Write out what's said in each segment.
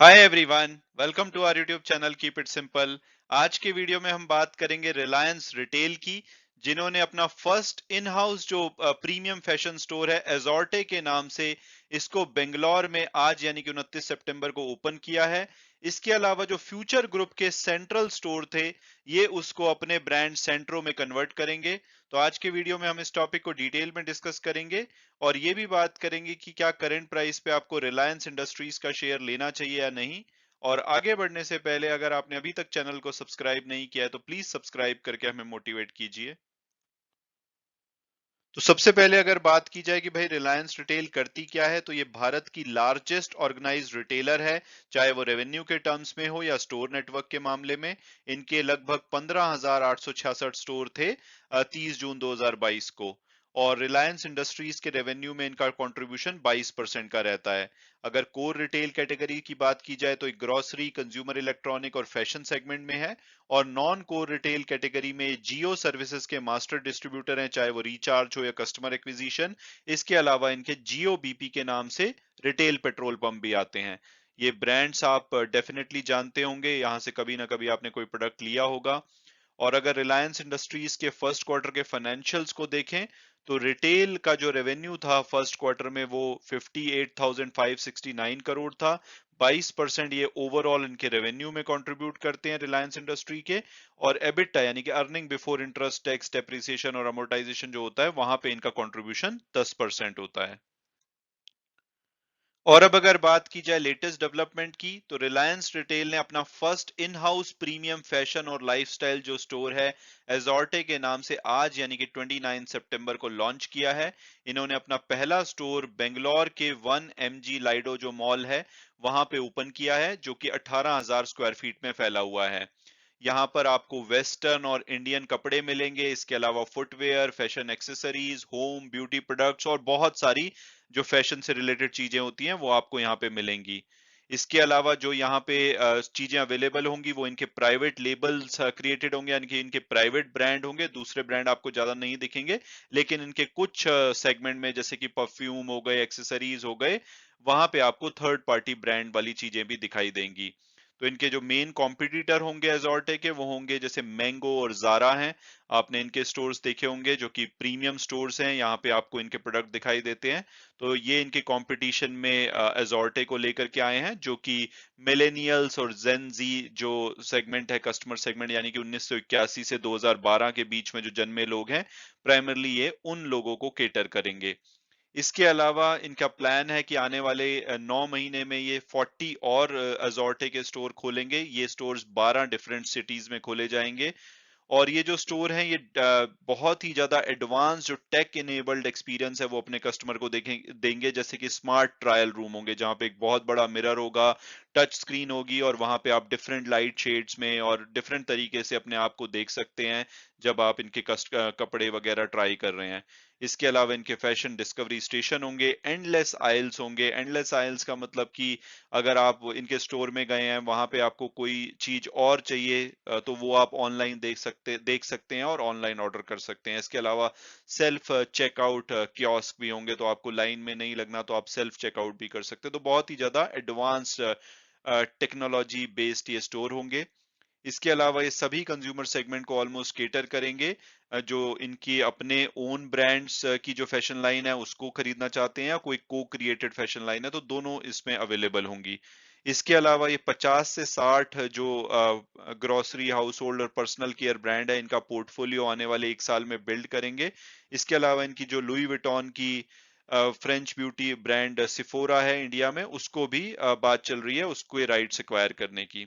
Hi everyone, welcome to our YouTube channel keep it simple. आज के video में हम बात करेंगे रिलायंस रिटेल की, जिन्होंने अपना फर्स्ट इन हाउस जो प्रीमियम फैशन स्टोर है एजॉर्टे के नाम से, इसको बेंगलोर में आज यानी कि 29 सितंबर को ओपन किया है। इसके अलावा जो फ्यूचर ग्रुप के सेंट्रल स्टोर थे, ये उसको अपने ब्रांड सेंट्रो में कन्वर्ट करेंगे। तो आज के वीडियो में हम इस टॉपिक को डिटेल में डिस्कस करेंगे और ये भी बात करेंगे कि क्या करंट प्राइस पे आपको रिलायंस इंडस्ट्रीज का शेयर लेना चाहिए या नहीं। और आगे बढ़ने से पहले अगर आपने अभी तक चैनल को सब्सक्राइब नहीं किया है तो प्लीज सब्सक्राइब करके हमें मोटिवेट कीजिए। तो सबसे पहले अगर बात की जाए कि भाई रिलायंस रिटेल करती क्या है, तो ये भारत की लार्जेस्ट ऑर्गेनाइज्ड रिटेलर है, चाहे वो रेवेन्यू के टर्म्स में हो या स्टोर नेटवर्क के मामले में। इनके लगभग 15,866 स्टोर थे 30 जून 2022 को। और रिलायंस इंडस्ट्रीज के रेवेन्यू में इनका कंट्रीब्यूशन 22% का रहता है। अगर कोर रिटेल कैटेगरी की बात की जाए तो ग्रोसरी, कंज्यूमर इलेक्ट्रॉनिक और फैशन सेगमेंट में है। और नॉन कोर रिटेल कैटेगरी में जियो सर्विसेज के मास्टर डिस्ट्रीब्यूटर हैं, चाहे वो रिचार्ज हो या कस्टमर एक्विजिशन। इसके अलावा इनके जियो बीपी के नाम से रिटेल पेट्रोल पंप भी आते हैं। ये ब्रांड्स आप डेफिनेटली जानते होंगे, यहां से कभी ना कभी आपने कोई प्रोडक्ट लिया होगा। और अगर रिलायंस इंडस्ट्रीज के फर्स्ट क्वार्टर के फाइनेंशियल्स को देखें, तो रिटेल का जो रेवेन्यू था फर्स्ट क्वार्टर में वो 58,569 करोड़ था। 22% ये ओवरऑल इनके रेवेन्यू में कंट्रीब्यूट करते हैं रिलायंस इंडस्ट्री के। और एबिटा यानी कि earning before interest, tax, depreciation और अमोर्टाइजेशन जो होता है, वहां पे इनका कंट्रीब्यूशन 10% होता है। और अब अगर बात की जाए लेटेस्ट डेवलपमेंट की, तो रिलायंस रिटेल ने अपना first in house premium fashion और लाइफस्टाइल जो स्टोर है एजॉर्टे के नाम से आज यानी कि 29 सितंबर को लॉन्च किया है। इन्होंने अपना पहला स्टोर बेंगलोर के 1 MG लाइडो जो मॉल है, वहां पे ओपन किया है, जो कि 18,000 स्क्वायर फीट में फैला हुआ है। यहाँ पर आपको वेस्टर्न और इंडियन कपड़े मिलेंगे, इसके अलावा footwear, fashion accessories, home beauty products और बहुत सारी जो फैशन से रिलेटेड चीजें होती हैं वो आपको यहाँ पे मिलेंगी। इसके अलावा जो यहाँ पे चीजें अवेलेबल होंगी वो इनके प्राइवेट लेबल्स क्रिएटेड होंगे, यानी कि इनके प्राइवेट ब्रांड होंगे। दूसरे ब्रांड आपको ज्यादा नहीं दिखेंगे, लेकिन इनके कुछ सेगमेंट में जैसे कि परफ्यूम हो गए, एक्सेसरीज हो गए, वहां पे आपको थर्ड पार्टी ब्रांड वाली चीजें भी दिखाई देंगी। तो इनके जो मेन कॉम्पिटिटर होंगे एजॉर्टे के, वो होंगे जैसे मैंगो और जारा हैं। आपने इनके स्टोर्स देखे होंगे जो कि प्रीमियम स्टोर्स हैं, यहाँ पे आपको इनके प्रोडक्ट दिखाई देते हैं। तो ये इनके कंपटीशन में एजॉर्टे को लेकर के आए हैं, जो कि मिलेनियल्स और जेन जी जो सेगमेंट है, कस्टमर सेगमेंट, यानी कि 1981 से 2012 के बीच में जो जन्मे लोग हैं, प्राइमरली ये उन लोगों को केटर करेंगे। इसके अलावा इनका प्लान है कि आने वाले 9 महीने में ये 40 और अजॉर्टे के स्टोर खोलेंगे। ये स्टोर्स 12 डिफरेंट सिटीज में खोले जाएंगे। और ये जो स्टोर है, ये बहुत ही ज्यादा एडवांस जो टेक इनेबल्ड एक्सपीरियंस है वो अपने कस्टमर को देंगे, जैसे कि स्मार्ट ट्रायल रूम होंगे जहां पे एक बहुत बड़ा मिरर होगा, टच स्क्रीन होगी, और वहां पे आप डिफरेंट लाइट शेड्स में और डिफरेंट तरीके से अपने आप को देख सकते हैं जब आप इनके कपड़े वगैरह ट्राई कर रहे हैं। इसके अलावा इनके फैशन डिस्कवरी स्टेशन होंगे, एंडलेस आइल्स होंगे। एंडलेस आइल्स का मतलब कि अगर आप इनके स्टोर में गए हैं, वहां पे आपको कोई चीज और चाहिए, तो वो आप ऑनलाइन देख सकते हैं और ऑनलाइन ऑर्डर कर सकते हैं। इसके अलावा सेल्फ चेकआउट कियोस्क भी होंगे, तो आपको लाइन में नहीं लगना, तो आप सेल्फ चेकआउट भी कर सकते हैं। तो बहुत ही ज्यादा एडवांस्ड टेक्नोलॉजी बेस्ड ये स्टोर होंगे। इसके अलावा ये सभी कंज्यूमर सेगमेंट को ऑलमोस्ट केटर करेंगे। जो इनकी अपने ओन ब्रांड्स की जो फैशन लाइन है उसको खरीदना चाहते हैं, या कोई को क्रिएटेड फैशन लाइन है, तो दोनों इसमें अवेलेबल होंगी। इसके अलावा ये 50 से 60 जो ग्रोसरी, हाउस होल्ड और पर्सनल केयर ब्रांड है, इनका पोर्टफोलियो आने वाले 1 साल में बिल्ड करेंगे। इसके अलावा इनकी जो लुई विटॉन की फ्रेंच ब्यूटी ब्रांड सिफोरा है इंडिया में, उसको भी बात चल रही है उसको ये राइट्स एक्वायर करने की।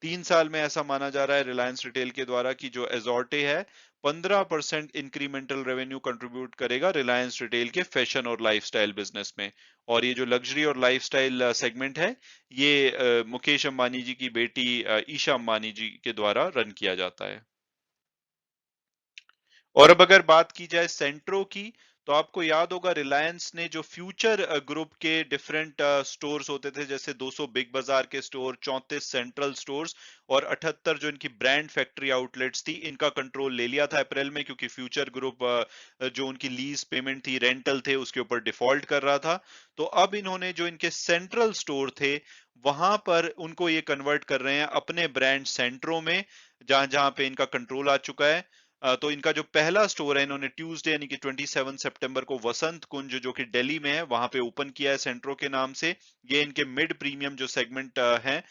3 साल में ऐसा माना जा रहा है रिलायंस रिटेल के द्वारा कि जो एजॉर्टे है 15% इंक्रीमेंटल रेवेन्यू कंट्रीब्यूट करेगा रिलायंस रिटेल के फैशन और लाइफस्टाइल बिजनेस में। और ये जो लग्जरी और लाइफस्टाइल सेगमेंट है, ये मुकेश अंबानी जी की बेटी ईशा अंबानी जी के द्वारा रन किया जाता है। और अब अगर बात की जाए सेंट्रो की, तो आपको याद होगा रिलायंस ने जो फ्यूचर ग्रुप के डिफरेंट स्टोर्स होते थे, जैसे 200 बिग बाजार के स्टोर, 34 सेंट्रल स्टोर्स और 78 जो इनकी ब्रांड फैक्ट्री आउटलेट्स थी, इनका कंट्रोल ले लिया था अप्रैल में, क्योंकि फ्यूचर ग्रुप जो उनकी लीज पेमेंट थी, रेंटल थे, उसके ऊपर डिफॉल्ट कर रहा था। तो अब इन्होंने जो इनके सेंट्रल स्टोर थे वहां पर उनको ये कन्वर्ट कर रहे हैं अपने ब्रांड सेंटरों में, जहां जहां पे इनका कंट्रोल आ चुका है। तो इनका जो पहला स्टोर है, इन्होंने ट्यूसडे यानी कि 27 सितंबर को वसंत कुंज जो कि दिल्ली में है, वहां पे ओपन किया है सेंट्रो के नाम से। ये इनके मिड प्रीमियम जो सेगमेंट है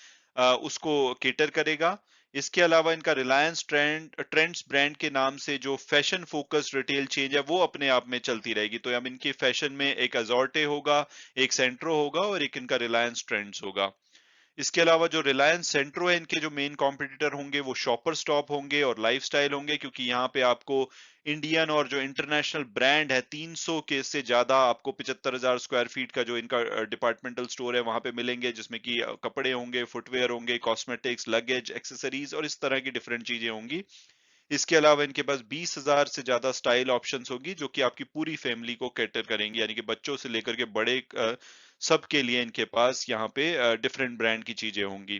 उसको केटर करेगा। इसके अलावा इनका रिलायंस ट्रेंड्स ब्रांड के नाम से जो फैशन फोकस रिटेल चेंज है, वो अपने आप में चलती रहेगी। तो अब इनके फैशन में एक अजॉर्टे होगा, एक सेंट्रो होगा और एक इनका रिलायंस ट्रेंड्स होगा। इसके अलावा जो रिलायंस सेंट्रो है, इनके जो मेन कॉम्पिटिटर होंगे वो शॉपर स्टॉप होंगे और लाइफस्टाइल होंगे, क्योंकि यहाँ पे आपको इंडियन और जो इंटरनेशनल ब्रांड है 300 के से ज्यादा आपको 75,000 स्क्वायर फीट का जो इनका डिपार्टमेंटल स्टोर है वहां पे मिलेंगे, जिसमें कि कपड़े होंगे, फुटवेयर होंगे, कॉस्मेटिक्स, लगेज, एक्सेसरीज और इस तरह की डिफरेंट चीजें होंगी। इसके अलावा इनके पास 20,000 से ज्यादा स्टाइल ऑप्शंस होगी, जो कि आपकी पूरी फैमिली को कैटर करेंगी, यानी कि बच्चों से लेकर के बड़े सबके लिए इनके पास यहाँ पे डिफरेंट ब्रांड की चीजें होंगी।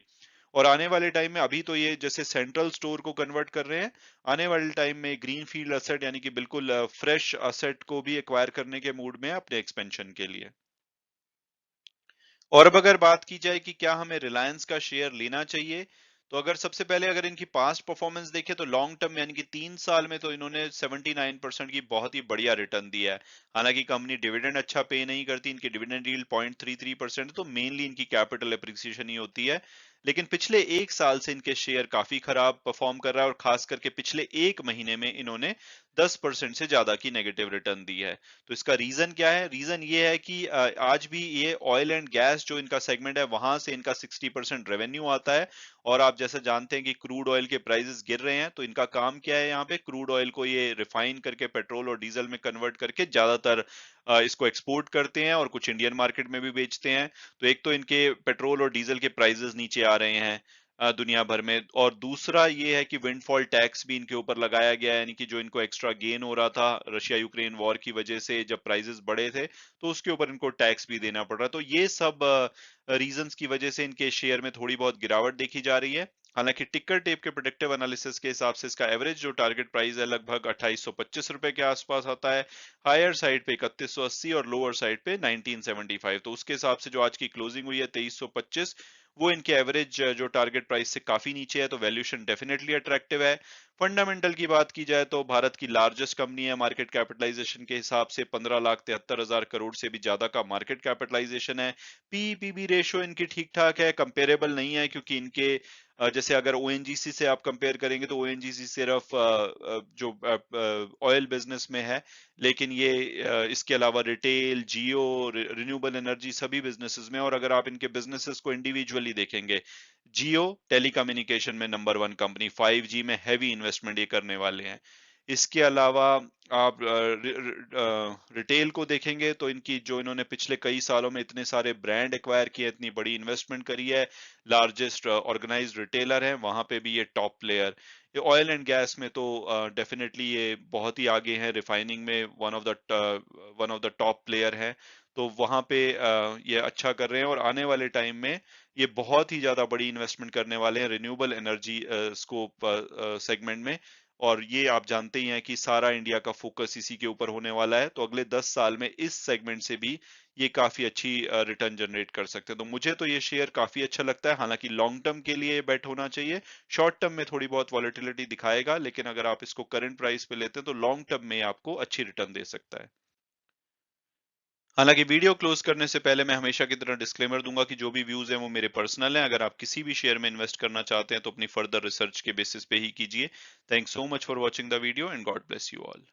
और आने वाले टाइम में, अभी तो ये जैसे सेंट्रल स्टोर को कन्वर्ट कर रहे हैं, आने वाले टाइम में ग्रीन फील्ड असेट यानी कि बिल्कुल फ्रेश असेट को भी एक्वायर करने के मूड में है अपने एक्सपेंशन के लिए। और अब अगर बात की जाए कि क्या हमें रिलायंस का शेयर लेना चाहिए, तो अगर सबसे पहले अगर इनकी पास्ट परफॉर्मेंस देखें तो लॉन्ग टर्म यानी कि 3 साल में तो इन्होंने 79% की बहुत ही बढ़िया रिटर्न दिया है। हालांकि कंपनी डिविडेंड अच्छा पे नहीं करती, इनकी डिविडेंड यील्ड 0.33%, तो मेनली इनकी कैपिटल एप्रिसिएशन ही होती है। लेकिन पिछले 1 साल से इनके शेयर काफी खराब परफॉर्म कर रहा है, और खास करके पिछले 1 महीने में इन्होंने 10% से ज्यादा की नेगेटिव रिटर्न दी है। तो इसका रीजन क्या है? रीजन ये है कि आज भी ये ऑयल एंड गैस जो इनका सेगमेंट है, वहां से इनका 60% रेवेन्यू आता है। और आप जैसे जानते हैं कि क्रूड ऑयल के प्राइसेस गिर रहे हैं, तो इनका काम क्या है, यहाँ पे क्रूड ऑयल को ये रिफाइन करके पेट्रोल और डीजल में कन्वर्ट करके ज्यादातर इसको एक्सपोर्ट करते हैं और कुछ इंडियन मार्केट में भी बेचते हैं। तो एक तो इनके पेट्रोल और डीजल के प्राइसेस नीचे आ रहे हैं दुनिया भर में, और दूसरा ये है कि विंडफॉल टैक्स भी इनके ऊपर लगाया गया है, यानी कि जो इनको एक्स्ट्रा गेन हो रहा था रशिया यूक्रेन वॉर की वजह से, जब प्राइसेस बढ़े थे, तो उसके ऊपर इनको टैक्स भी देना पड़ रहा है। तो ये सब रीजंस की वजह से इनके शेयर में थोड़ी बहुत गिरावट देखी जा रही है। हालांकि टिकर टेप के प्रोडक्टिव एनालिसिस के हिसाब से इसका एवरेज जो टारगेट प्राइस है लगभग 2825 रुपए के आसपास आता है। हायर साइड पे 3180 और लोअर साइड पे 1975। तो उसके हिसाब से जो आज की क्लोजिंग हुई है 2325, वो इनके एवरेज जो टारगेट प्राइस से काफी नीचे है, तो वैल्यूएशन डेफिनेटली अट्रैक्टिव है। फंडामेंटल की बात की जाए तो भारत की लार्जेस्ट कंपनी है, मार्केट कैपिटलाइजेशन के हिसाब से 15,73,000 करोड़ से भी ज्यादा का मार्केट कैपिटलाइजेशन है। पीईपीबी रेशो इनकी ठीक ठाक है, कंपेरेबल नहीं है, क्योंकि इनके जैसे अगर ओएनजीसी से आप कंपेयर करेंगे तो ओएनजीसी सिर्फ जो ऑयल बिजनेस में है, लेकिन ये इसके अलावा रिटेल, जियो, रिन्यूएबल एनर्जी सभी बिजनेसेस में। और अगर आप इनके बिजनेसेस को इंडिविजुअली देखेंगे, जियो टेलीकम्युनिकेशन में नंबर 1 कंपनी, 5G में हैवी इन्वेस्टमेंट ये करने वाले हैं। इसके अलावा आप रिटेल को देखेंगे तो इनकी जो इन्होंने पिछले कई सालों में इतने सारे ब्रांड एक्वायर किए, इतनी बड़ी इन्वेस्टमेंट करी है, लार्जेस्ट ऑर्गेनाइज्ड रिटेलर है, वहां पे भी ये टॉप प्लेयर। ये ऑयल एंड गैस में तो डेफिनेटली ये बहुत ही आगे हैं, रिफाइनिंग में one of the top player है। तो वहां पे ये अच्छा कर रहे हैं, और आने वाले टाइम में ये बहुत ही ज्यादा बड़ी इन्वेस्टमेंट करने वाले हैं रिन्यूएबल एनर्जी स्कोप सेगमेंट में। और ये आप जानते ही हैं कि सारा इंडिया का फोकस इसी के ऊपर होने वाला है, तो अगले 10 साल में इस सेगमेंट से भी ये काफी अच्छी रिटर्न जनरेट कर सकते हैं। तो मुझे तो ये शेयर काफी अच्छा लगता है। हालांकि लॉन्ग टर्म के लिए बेट होना चाहिए, शॉर्ट टर्म में थोड़ी बहुत वॉलेटिलिटी दिखाएगा, लेकिन अगर आप इसको करंट प्राइस पे लेते हैं तो लॉन्ग टर्म में आपको अच्छी रिटर्न दे सकता है। हालांकि वीडियो क्लोज करने से पहले मैं हमेशा की तरह डिस्क्लेमर दूंगा कि जो भी व्यूज हैं वो मेरे पर्सनल हैं। अगर आप किसी भी शेयर में इन्वेस्ट करना चाहते हैं तो अपनी फर्दर रिसर्च के बेसिस पे ही कीजिए। Thanks so much for watching the video and God bless you all.